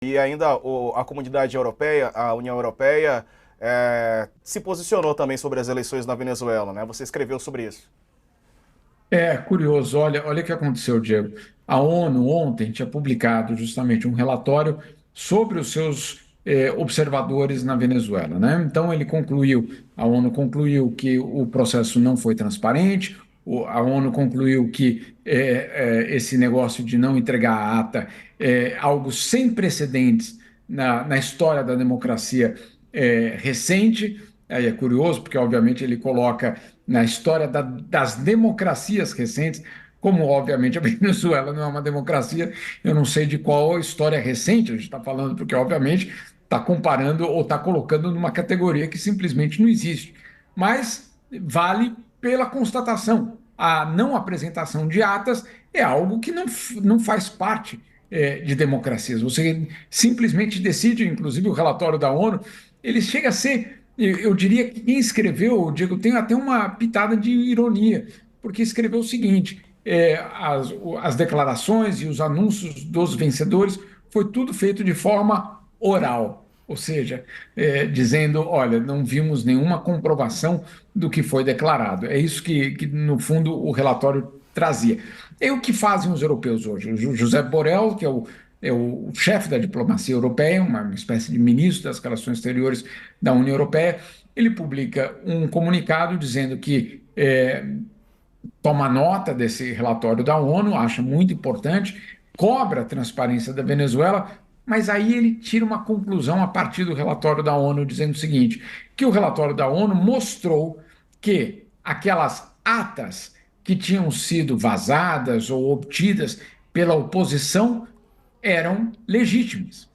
e ainda a comunidade europeia, a União Europeia, se posicionou também sobre as eleições na Venezuela, né? Você escreveu sobre isso. É curioso, olha o que aconteceu, Diego. A ONU ontem tinha publicado justamente um relatório sobre os seus observadores na Venezuela, né? Então a ONU concluiu que o processo não foi transparente, a ONU concluiu que esse negócio de não entregar a ata é algo sem precedentes na história da democracia recente. Aí é curioso, porque obviamente ele coloca na história das democracias recentes, como obviamente a Venezuela não é uma democracia, eu não sei de qual história recente a gente está falando, porque obviamente está comparando ou está colocando numa categoria que simplesmente não existe. Mas vale pela constatação. A não apresentação de atas é algo que não faz parte de democracias. Você simplesmente decide, inclusive o relatório da ONU, ele chega a ser, eu diria que quem escreveu, Diego, tem até uma pitada de ironia, porque escreveu o seguinte: as declarações e os anúncios dos vencedores foi tudo feito de forma oral, ou seja, dizendo, olha, não vimos nenhuma comprovação do que foi declarado. É isso que no fundo, o relatório trazia. E o que fazem os europeus hoje? O José Borrell, que é o chefe da diplomacia europeia, uma espécie de ministro das relações exteriores da União Europeia, ele publica um comunicado dizendo que toma nota desse relatório da ONU, acha muito importante, cobra a transparência da Venezuela, mas aí ele tira uma conclusão a partir do relatório da ONU, dizendo o seguinte: que o relatório da ONU mostrou que aquelas atas que tinham sido vazadas ou obtidas pela oposição eram legítimas.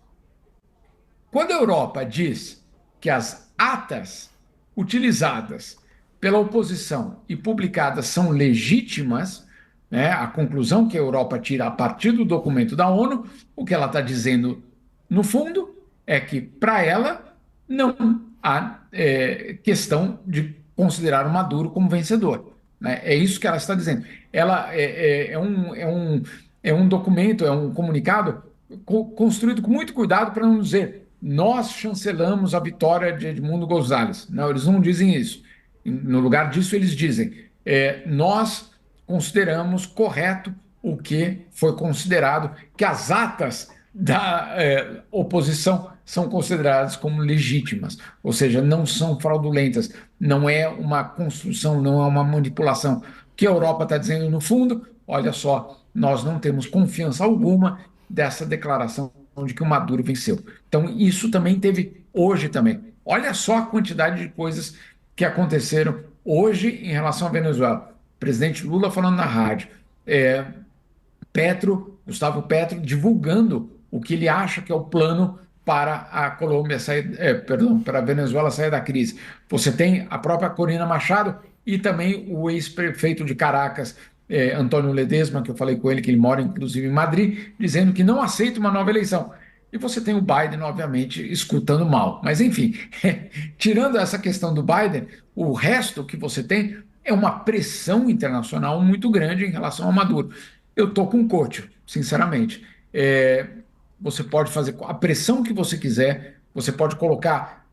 Quando a Europa diz que as atas utilizadas pela oposição e publicadas são legítimas, né, a conclusão que a Europa tira a partir do documento da ONU, o que ela está dizendo, no fundo, é que, para ela, não há questão de considerar o Maduro como vencedor. Né? É isso que ela está dizendo. Ela é um documento, é um comunicado construído com muito cuidado para não dizer nós chancelamos a vitória de Edmundo Gonzalez. Não, eles não dizem isso. No lugar disso, eles dizem nós consideramos correto o que foi considerado, que as atas da oposição são consideradas como legítimas, ou seja, não são fraudulentas, não é uma construção, não é uma manipulação. O que a Europa está dizendo no fundo, olha só, nós não temos confiança alguma dessa declaração de que o Maduro venceu. Então, isso também teve hoje também. Olha só a quantidade de coisas que aconteceram hoje em relação à Venezuela. O presidente Lula falando na rádio, Gustavo Petro, divulgando o que ele acha que é o plano para a Colômbia sair, perdão, para a Venezuela sair da crise. Você tem a própria Corina Machado e também o ex-prefeito de Caracas, Antônio Ledesma, que eu falei com ele, que ele mora inclusive em Madrid, dizendo que não aceita uma nova eleição. E você tem o Biden, obviamente, escutando mal. Mas, enfim, tirando essa questão do Biden, o resto que você tem é uma pressão internacional muito grande em relação ao Maduro. Eu estou com o coach, sinceramente. Você pode fazer a pressão que você quiser, você pode colocar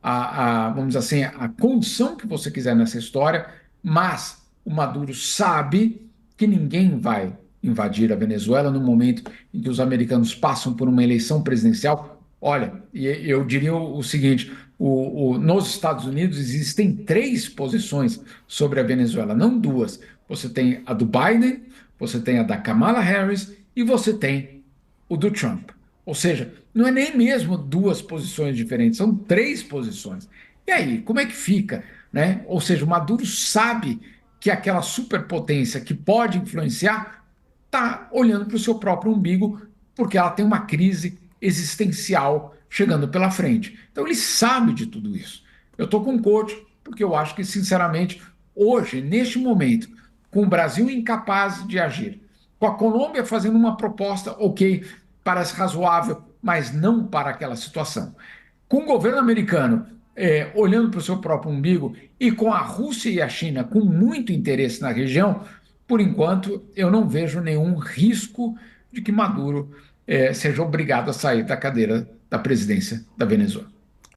vamos dizer assim, a condição que você quiser nessa história, mas o Maduro sabe que ninguém vai invadir a Venezuela no momento em que os americanos passam por uma eleição presidencial. Olha, eu diria o seguinte: nos Estados Unidos existem três posições sobre a Venezuela, não duas. Você tem a do Biden, você tem a da Kamala Harris e você tem o do Trump. Ou seja, não é nem mesmo duas posições diferentes, são três posições. E aí, como é que fica? Né? Ou seja, o Maduro sabe que aquela superpotência que pode influenciar está olhando para o seu próprio umbigo, porque ela tem uma crise existencial chegando pela frente. Então ele sabe de tudo isso. Eu estou com um coach, porque eu acho que, sinceramente, hoje, neste momento, com o Brasil incapaz de agir, com a Colômbia fazendo uma proposta, ok, parece razoável, mas não para aquela situação. Com o governo americano olhando para o seu próprio umbigo e com a Rússia e a China com muito interesse na região, por enquanto eu não vejo nenhum risco de que Maduro seja obrigado a sair da cadeira da presidência da Venezuela.